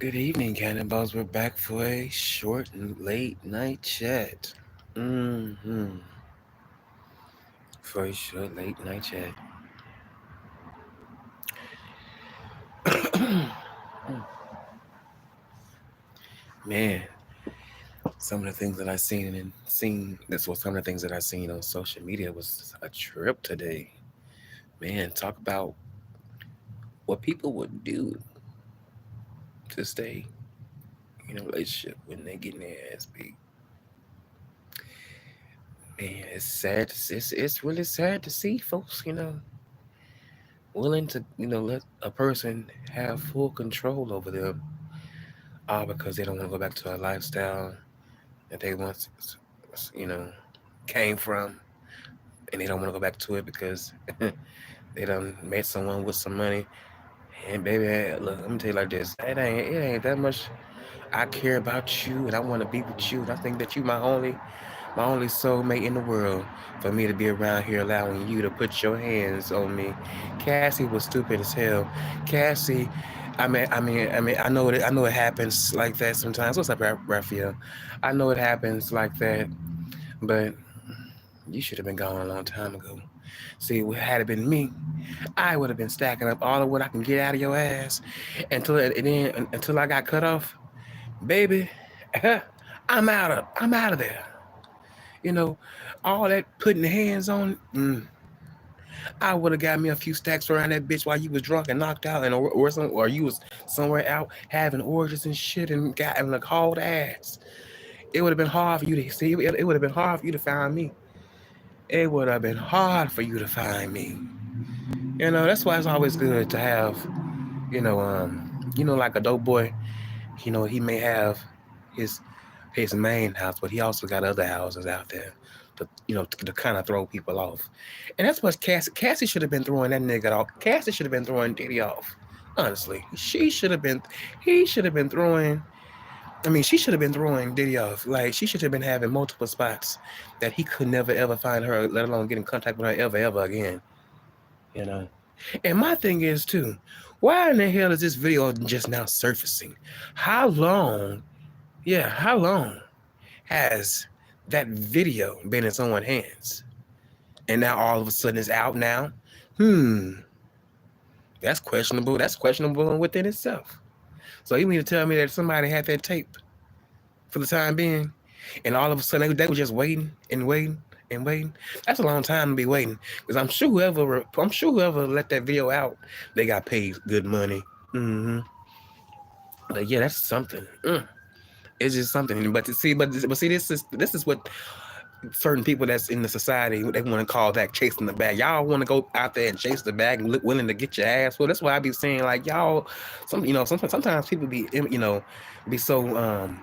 Good evening, Cannonballs. We're back for a short and late night chat. Mm-hmm. For a short late night chat. Man, some of the things that I seen this was some of the things that I seen on social media was a trip today. Man, talk about what people would do to stay in a relationship when they getting their ass beat. Man, it's sad. It's really sad to see folks, willing to, let a person have full control over them, all because they don't want to go back to a lifestyle that they once, you know, came from, and they don't want to go back to it because they done met someone with some money. And baby, look, let me tell you like this: it ain't that much. I care about you, and I want to be with you. And I think that you my only soulmate in the world for me to be around here allowing you to put your hands on me. Cassie was stupid as hell. Cassie, I know it happens like that sometimes. What's up, Raphael? I know it happens like that, but you should have been gone a long time ago. See, had it been me, I would have been stacking up all of what I can get out of your ass until I got cut off, baby. I'm out of there. You know, all that putting hands on. I would have got me a few stacks around that bitch while you was drunk and knocked out, or you was somewhere out having orgies and shit and got in a cold ass. It would have been hard for you to see. It would have been hard for you to find me. It would have been hard for you to find me. That's why it's always good to have, like a dope boy. He may have his his main house, but he also got other houses out there to kind of throw people off. And that's what Cassie should have been throwing that nigga off. Cassie should have been throwing Diddy off. Honestly, he should have been throwing. I mean, she should have been throwing Diddy off. Like, she should have been having multiple spots that he could never ever find her, let alone get in contact with her ever again. You know. And my thing is too, why in the hell is this video just now surfacing? How long? Yeah, how long has that video been in someone's hands? And now all of a sudden it's out now? Hmm, that's questionable. That's questionable within itself. So you mean to tell me that somebody had that tape for the time being, and all of a sudden they were just waiting and waiting and waiting? That's a long time to be waiting. Because I'm sure whoever let that video out, they got paid good money. Mm-hmm. But yeah, that's something. It's just something. But see, this is what certain people that's in the society they want to call that chasing the bag. Y'all want to go out there and chase the bag and look willing to get your ass. Well, that's why I be saying like y'all. Sometimes people be so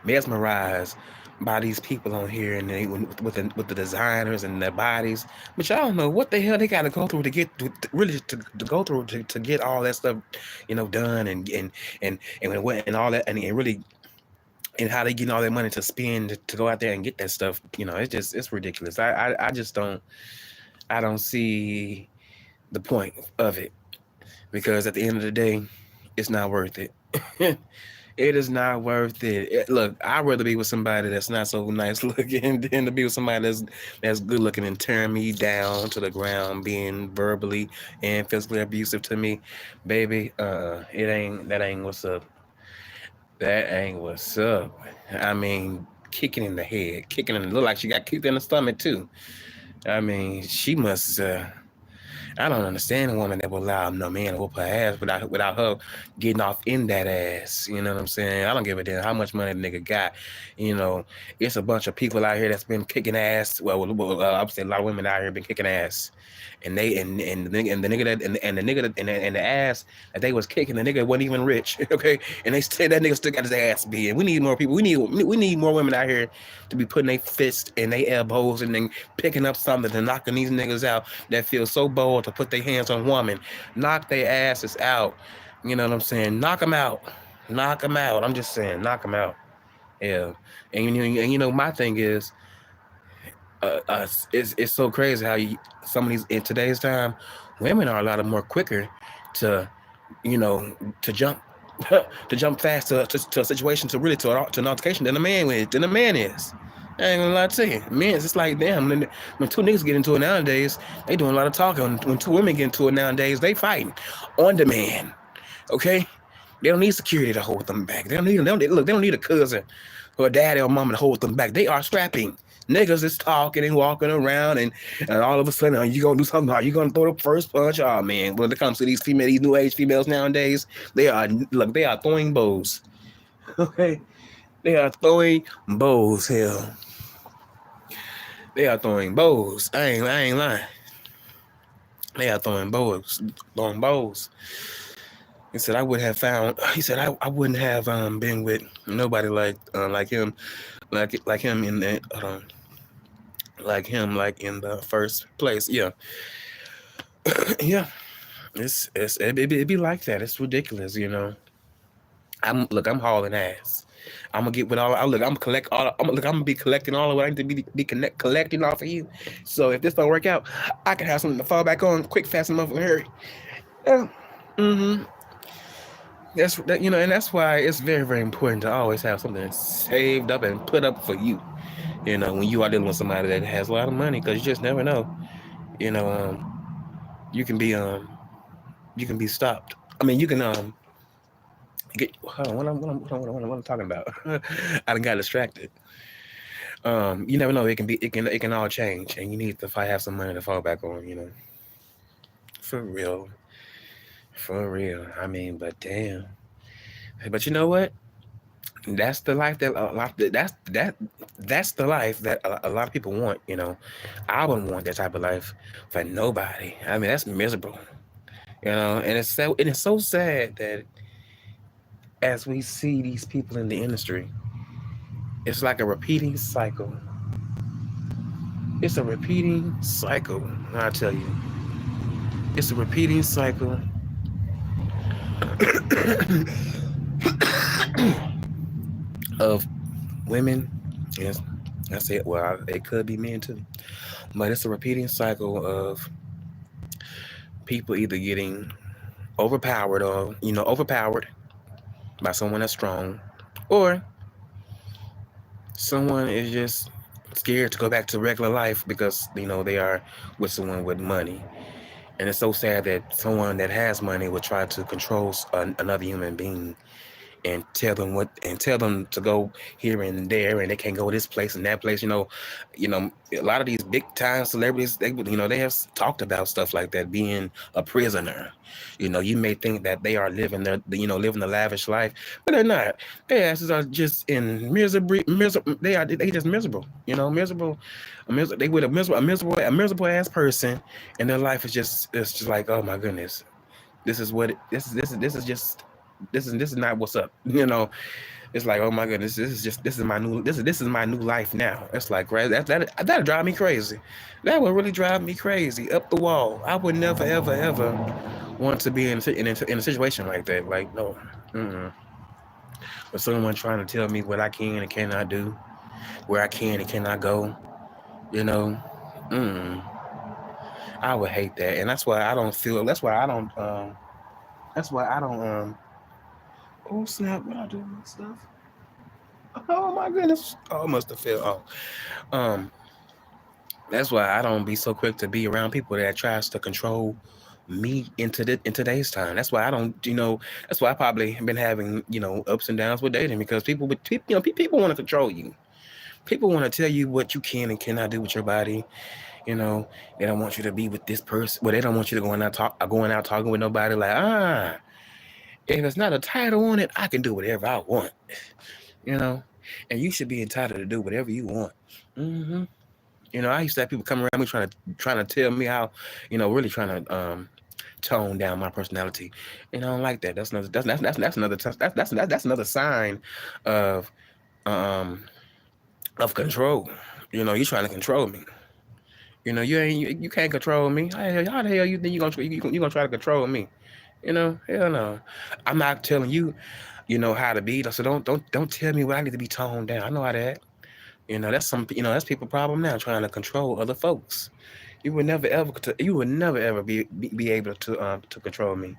mesmerized by these people on here and they with the designers and their bodies, but y'all don't know what the hell they got to go through to get really to go through to get all that stuff, done and all that and really and how they getting all that money to spend to go out there and get that stuff. It's ridiculous. I just don't see the point of it because at the end of the day, it's not worth it. It is not worth it. Look, I'd rather be with somebody that's not so nice looking than to be with somebody that's good looking and tearing me down to the ground, being verbally and physically abusive to me, baby. That ain't what's up. That ain't what's up. I mean, kicking in the head, kicking in. Look like she got kicked in the stomach too. I mean, she must. I don't understand a woman that will allow no man to whoop her ass without her getting off in that ass. You know what I'm saying? I don't give a damn how much money the nigga got. You know, it's a bunch of people out here that's been kicking ass. I would say a lot of women out here been kicking ass, and the nigga and the ass that they was kicking, the nigga wasn't even rich. Okay, and they said that nigga still got his ass beat. And we need more people. We need more women out here to be putting their fists and their elbows and then picking up something and knocking these niggas out that feel so bold to put their hands on women. Knock their asses out. You know what I'm saying? Knock them out. Knock them out. I'm just saying, knock them out. Yeah. My thing is, it's so crazy how some of these in today's time, women are a lot more quicker to, to jump. to jump fast to a situation to really to an altercation than a man is. I ain't gonna lie to you. Men, it's like damn. When two niggas get into it nowadays, they doing a lot of talking. When two women get into it nowadays, they fighting on demand. Okay, they don't need security to hold them back. They don't need a cousin or a daddy or mama to hold them back. They are strapping. Niggas is talking and walking around, and all of a sudden, are you gonna do something? Are you gonna throw the first punch? Oh man, when it comes to these new age females nowadays, they are throwing bows. Okay, they are throwing bows. Hell, they are throwing bows. I ain't lying. They are throwing bows. He said I would have found. He said I wouldn't have been with nobody like him, like him in the like him like in the first place. Yeah, yeah. It be like that. It's ridiculous, you know. I'm hauling ass. I'm gonna get with all. I'm gonna collect all. I'm gonna be collecting all of what I need to collecting off of you. So if this don't work out, I can have something to fall back on quick, fast, and motherfucking hurry. Yeah. Mm-hmm. You know, and that's why it's very, very important to always have something saved up and put up for you. You know, when you are dealing with somebody that has a lot of money, because you just never know. You know, you can be stopped. I mean, you can get. Hold on, what I'm talking about. I done got distracted. You never know. It can all change, and you need to have some money to fall back on. You know, for real. For real. I mean, but damn. But you know what? That's the life that that's the life that a lot of people want. You know, I wouldn't want that type of life for nobody. I mean, that's miserable. You know, and it's so sad that as we see these people in the industry, it's like a repeating cycle. It's a repeating cycle. I tell you, it's a repeating cycle. Of women, yes, I say it. Well, it could be men too, but it's a repeating cycle of people either getting overpowered by someone that's strong, or someone is just scared to go back to regular life because they are with someone with money. And it's so sad that someone that has money would try to control another human being and tell them to go here and there, and they can't go this place and that place. A lot of these big time celebrities, they have talked about stuff like that, being a prisoner. You may think that they are living living the lavish life, but they're not. Their asses are just in miserable. They just miserable. Miserable. They with a miserable ass person, and their life is just like, oh my goodness, this is what this is just this is not what's up. It's like, oh my goodness, this is my new life now. It's like, right, that'd drive me crazy. That would really drive me crazy up the wall. I would never ever want to be in a situation like that. Like, no. But someone trying to tell me what I can and cannot do, where I can and cannot go, I would hate that. And that's why I don't oh snap, what I do with stuff? Oh my goodness. Oh, I must have fell. That's why I don't be so quick to be around people that tries to control me in today's time. That's why I don't, that's why I probably been having, ups and downs with dating, because people want to control you. People want to tell you what you can and cannot do with your body. They don't want you to be with this person. Well, they don't want you to going out talking with nobody. Like, if it's not a title on it, I can do whatever I want. And you should be entitled to do whatever you want. I used to have people come around me trying to tell me how, really trying to tone down my personality. And I don't like that. That's another sign of control. You're trying to control me. You can't control me. How the hell you think you're gonna try to control me? Hell no. I'm not telling you, how to be. So don't tell me what I need to be toned down. I know how to act. That's people's problem now, trying to control other folks. You would never ever be able to control me.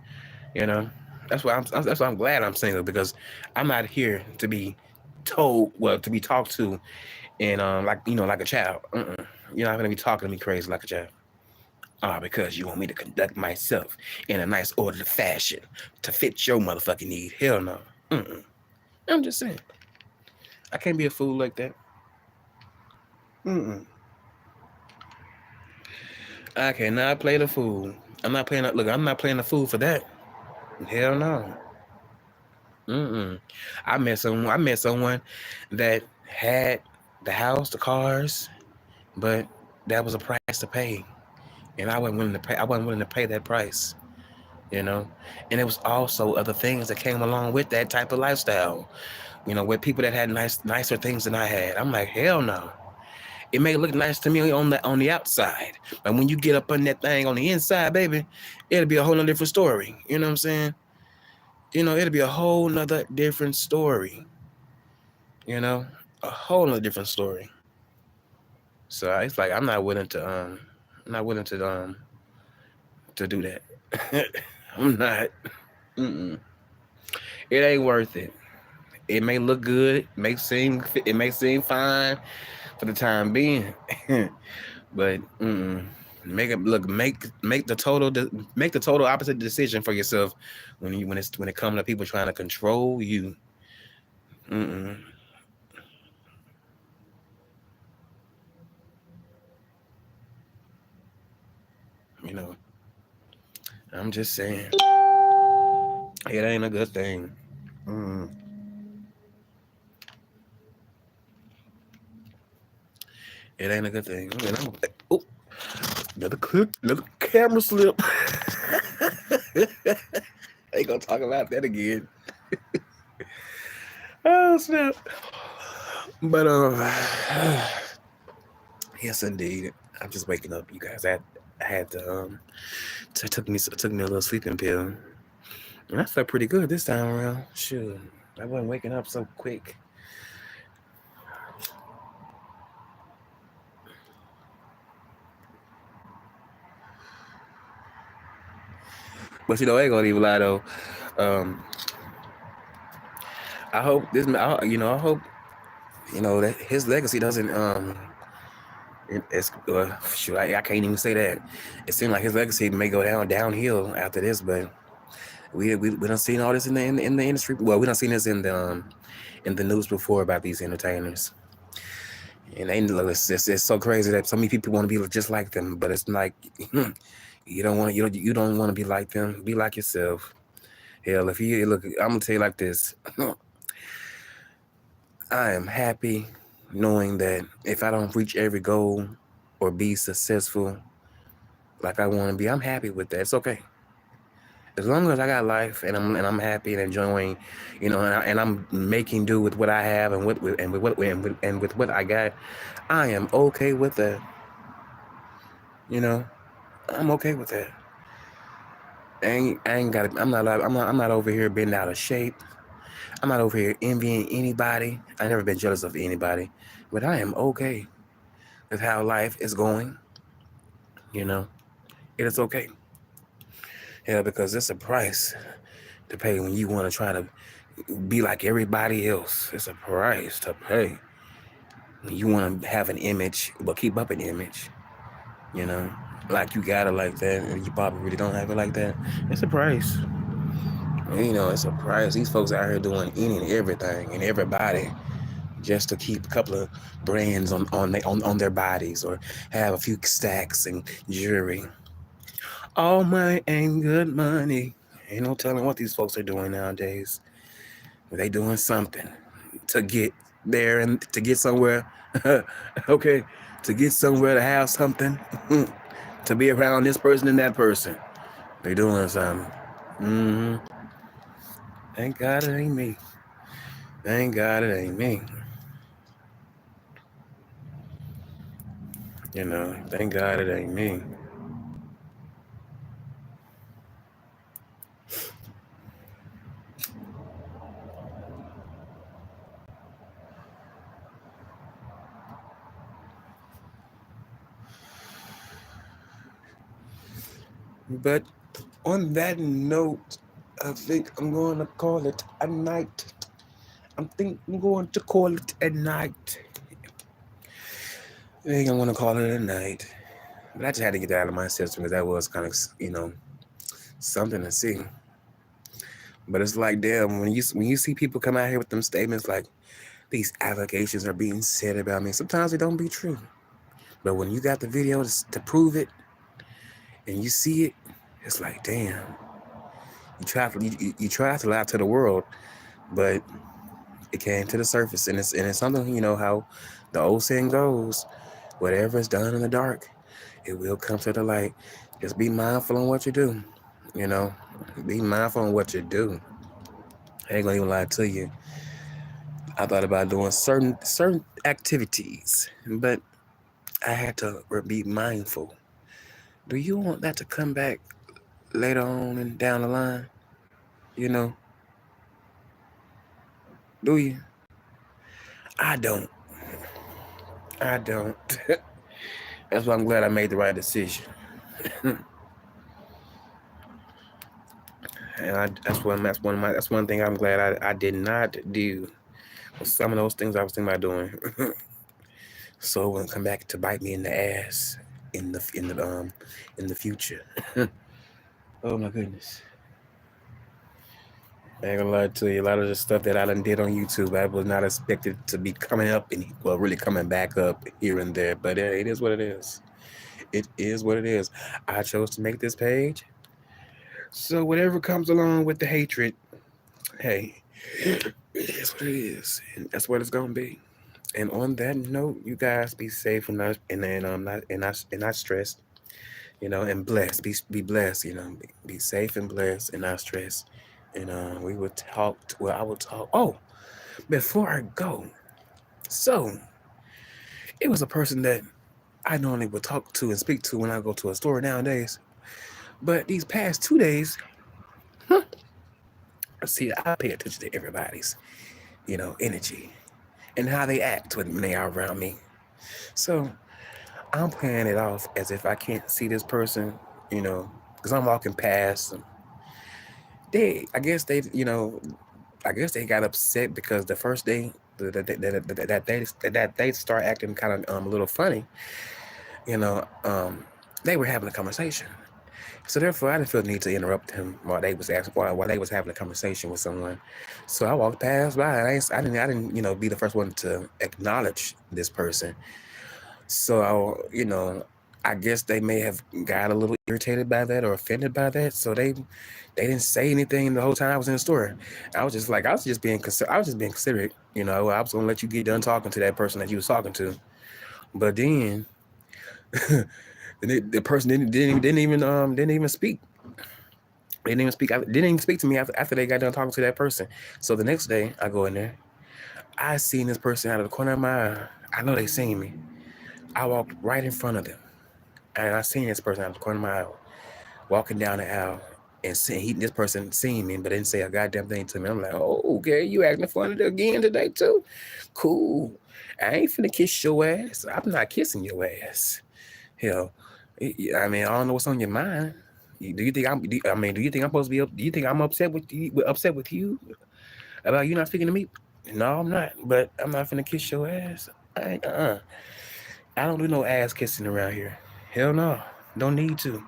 That's why I'm glad I'm single, because I'm not here to be told, well, to be talked to, and like, like a child. You're not gonna be talking to me crazy like a child. Because you want me to conduct myself in a nice orderly fashion to fit your motherfucking need. Hell no. I'm just saying. I can't be a fool like that. Mm-mm. I cannot play the fool. I'm not playing. Look, I'm not playing the fool for that. Hell no. Mm-mm. I met someone that had the house, the cars, but that was a price to pay, and I wasn't willing to pay. I wasn't willing to pay that price. You know, and it was also other things that came along with that type of lifestyle. With people that had nicer things than I had. I'm like, hell no. It may look nice to me on the outside, but when you get up on that thing on the inside, baby, it'll be a whole nother different story. You know what I'm saying? It'll be a whole nother different story. You know, a whole nother different story. So it's like I'm not willing to do that. I'm not. Mm-mm. It ain't worth it. It may look good, it may seem fine for the time being, but make the total opposite decision for yourself when it comes to people trying to control you. Mm-mm. You know, I'm just saying, it ain't a good thing. Mm. It ain't a good thing. Oh, another camera slip. Ain't gonna talk about that again. Oh snap! But yes, indeed. I'm just waking up, you guys. I had to took me a little sleeping pill, and I felt pretty good this time around. Shoot, I wasn't waking up so quick. But I ain't gonna even lie though. Um, I hope I hope that his legacy doesn't it's shoot, I can't even say that. It seemed like his legacy may go downhill after this, but we done seen all this in the industry. Well, we done seen this in the news before about these entertainers, and they look, it's so crazy that so many people want to be just like them, but it's like you don't want to be like them. Be like yourself. Hell, if you look, I'm gonna tell you like this. I am happy knowing that if I don't reach every goal or be successful like I want to be, I'm happy with that. It's okay. As long as I got life and I'm happy and enjoying, and I'm making do with what I have and with what I got, I am okay with that. You know, I'm okay with that. I ain't got. I'm not over here being out of shape. I'm not over here envying anybody. I never been jealous of anybody, but I am okay with how life is going. You know, it is okay. Yeah, because it's a price to pay when you want to try to be like everybody else. It's a price to pay. You want to have an image, but keep up an image. You know, like you got it like that, and you probably really don't have it like that. It's a price. It's a price. These folks out here doing any and everything and everybody just to keep a couple of brands on their bodies or have a few stacks and jewelry. All money ain't good money. Ain't no telling what these folks are doing nowadays. They doing something to get there and to get somewhere. Okay, to get somewhere to have something, to be around this person and that person. They doing something. hmm Thank God it ain't me. Thank God it ain't me. Thank God it ain't me. But on that note, I think I'm going to call it a night. I think I'm going to call it a night. I think I'm going to call it a night. But I just had to get that out of my system because that was kind of, something to see. But it's like, damn, when you see people come out here with them statements like these allegations are being said about me, sometimes they don't be true. But when you got the video to prove it, and you see it, it's like, damn. You try to lie to the world, but it came to the surface, and it's something, how the old saying goes: whatever is done in the dark, it will come to the light. Just be mindful on what you do. You know, be mindful on what you do. I ain't gonna even lie to you. I thought about doing certain activities, but I had to be mindful. Do you want that to come back later on and down the line? You know, do you? I don't. I don't. That's why I'm glad I made the right decision. And that's one thing I'm glad I did not do. Some of those things I was thinking about doing, so it wouldn't come back to bite me in the ass in the future. Oh my goodness. I ain't gonna lie to you, a lot of the stuff that I done did on YouTube, I was not expected to be coming up really coming back up here and there. But it is what it is. It is what it is. I chose to make this page, so whatever comes along with the hatred, hey, it is what it is, and that's what it's gonna be. And on that note, you guys be safe and not stressed, and blessed. Be blessed, be safe and blessed and not stressed. And we will talk. I will talk. Oh, before I go, so it was a person that I normally would talk to and speak to when I go to a store nowadays. But these past 2 days, see, I pay attention to everybody's, energy and how they act when they are around me. So I'm playing it off as if I can't see this person, because I'm walking past them. I guess they got upset because the first day that they start acting kind of a little funny, you know, um, they were having a conversation. So therefore, I didn't feel the need to interrupt him while they was having a conversation with someone. So I walked past by, and I didn't, be the first one to acknowledge this person. So I guess they may have got a little irritated by that or offended by that. So they didn't say anything the whole time I was in the store. I was just being considerate. I was gonna let you get done talking to that person that you was talking to. But then the person didn't even speak. They didn't even speak. Didn't even speak to me after they got done talking to that person. So the next day, I go in there. I seen this person out of the corner of my eye. I know they seen me. I walked right in front of them, and I seen this person out of the corner of my eye walking down the aisle, and this person seen me, but didn't say a goddamn thing to me. I'm like, oh, okay, you acting funny again today too? Cool. I ain't finna kiss your ass. I'm not kissing your ass. Hell, I mean, I don't know what's on your mind. Do you think I'm supposed to be? Do you think I'm upset with you? About you not speaking to me? No, I'm not. But I'm not finna kiss your ass. I don't do no ass kissing around here. Hell no. Don't need to.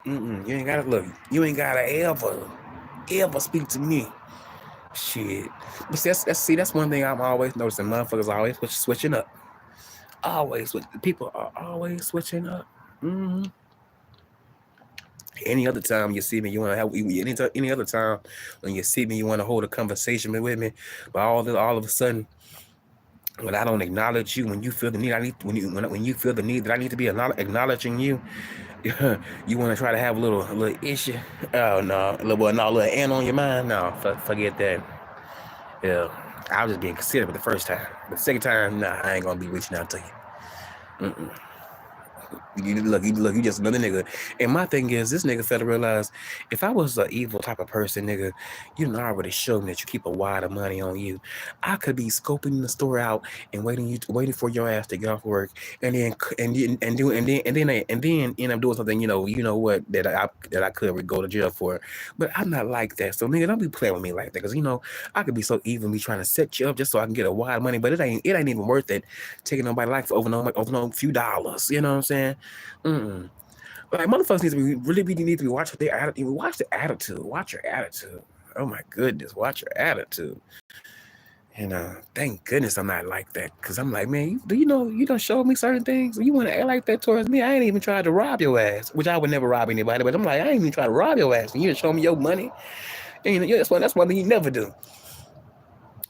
You ain't gotta look. You ain't gotta ever speak to me. Shit. But that's one thing I'm always noticing. Motherfuckers always switching up. People are always switching up. Any other time you see me, you want to have any other time when you see me, you want to hold a conversation with me. But all of a sudden, when I don't acknowledge you, when you feel the need, when you feel the need that I need to be acknowledging you, you want to try to have a little issue. Oh no, a little ant on your mind. No, forget that. Yeah, I was just being considerate the first time. But the second time, nah, I ain't gonna be reaching out to you. You just another nigga. And my thing is, this nigga failed to realize, if I was an evil type of person, nigga, you done already showed me that you keep a wad of money on you. I could be scoping the store out and waiting for your ass to get off work, and then end up doing something, you know what, that I could go to jail for. But I'm not like that. So nigga, don't be playing with me like that, because I could be so evil and be trying to set you up just so I can get a wad of money, but it ain't even worth it taking nobody's life over no few dollars. You know what I'm saying? Mm-mm. Like, motherfuckers need to be watching their attitude. Watch the attitude. Watch your attitude. Oh my goodness, watch your attitude. And thank goodness I'm not like that, because I'm like, man, you don't show me certain things. You want to act like that towards me? I ain't even tried to rob your ass, which I would never rob anybody. But I'm like, I ain't even try to rob your ass, and you didn't show me your money. And that's one thing you never do.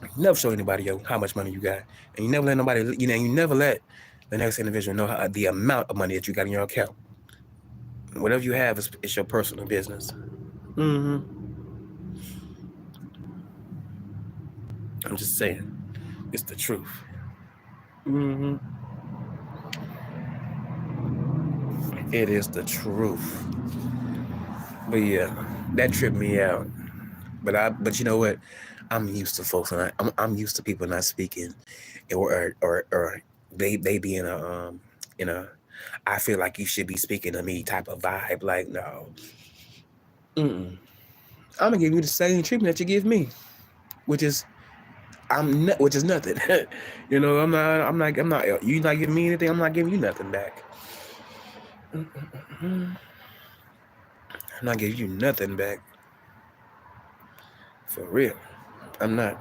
You never show anybody how much money you got, and you never let nobody. You never let the next individual know the amount of money that you got in your account. Whatever you have is your personal business. Mm-hmm. I'm just saying, it's the truth. Mm-hmm. It is the truth. But yeah, that tripped me out. But you know what? I'm used to folks, and I'm used to people not speaking, or they be in a I feel like you should be speaking to me type of vibe. Like, no, mm-mm. I'm gonna give you the same treatment that you give me, which is which is nothing. I'm not. You not giving me anything. I'm not giving you nothing back. I'm not giving you nothing back. For real, I'm not.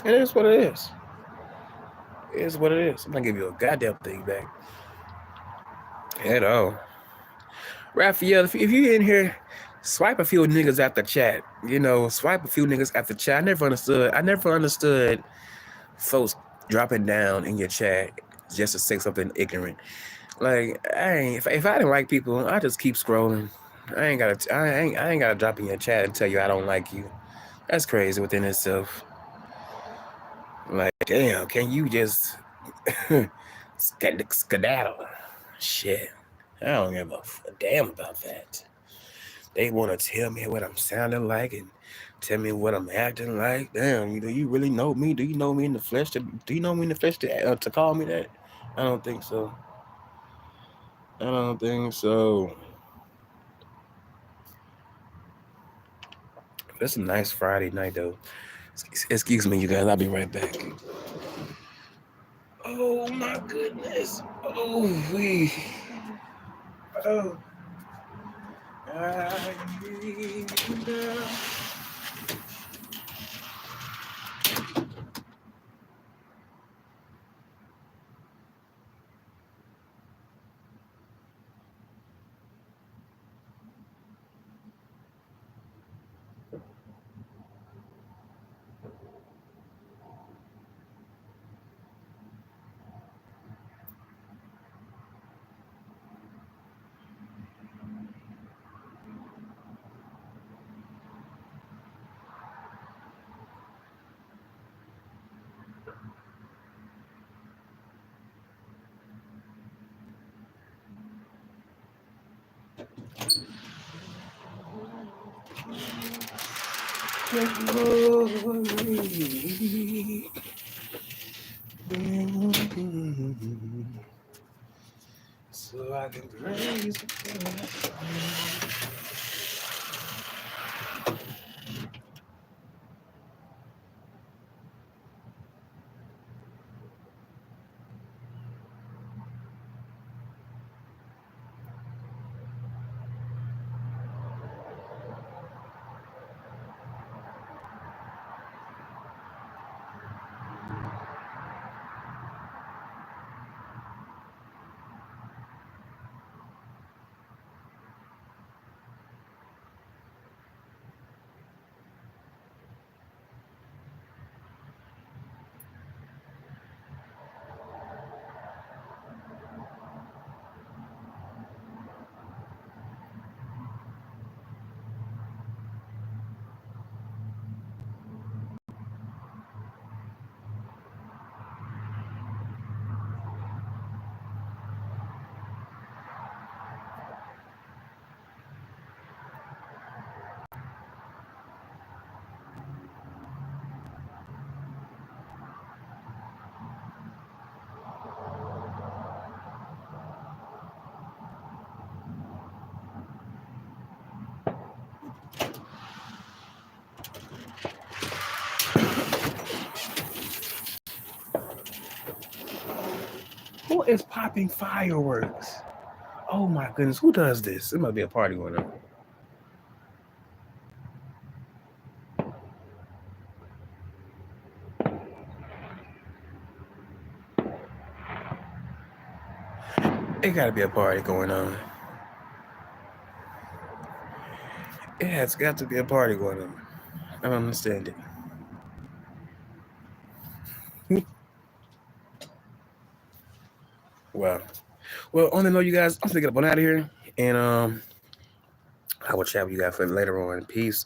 It is what it is. It is what it is. I'm not giving you a goddamn thing back at all. Raphael, if you in here, swipe a few niggas at the chat. Swipe a few niggas at the chat. I never understood folks dropping down in your chat just to say something ignorant. Like, if I didn't like people, I just keep scrolling. I ain't gotta drop in your chat and tell you I don't like you. That's crazy within itself. Like, damn, can you just skedaddle? Shit, I don't give a damn about that. They want to tell me what I'm sounding like and tell me what I'm acting like. Damn, do you really know me? Do you know me in the flesh? Do you know me in the flesh to call me that? I don't think so. I don't think so. It's a nice Friday night, though. Excuse me, you guys. I'll be right back. Oh, my goodness. Oh, we. Oh. I need you now. So I can praise you. Who is popping fireworks? Oh my goodness, who does this? It must be a party going on. It gotta be a party going on. It has got to be a party going on. I don't understand it. Well, on the note, you guys, I'm gonna get up on out of here, and I will chat with you guys for later on. Peace.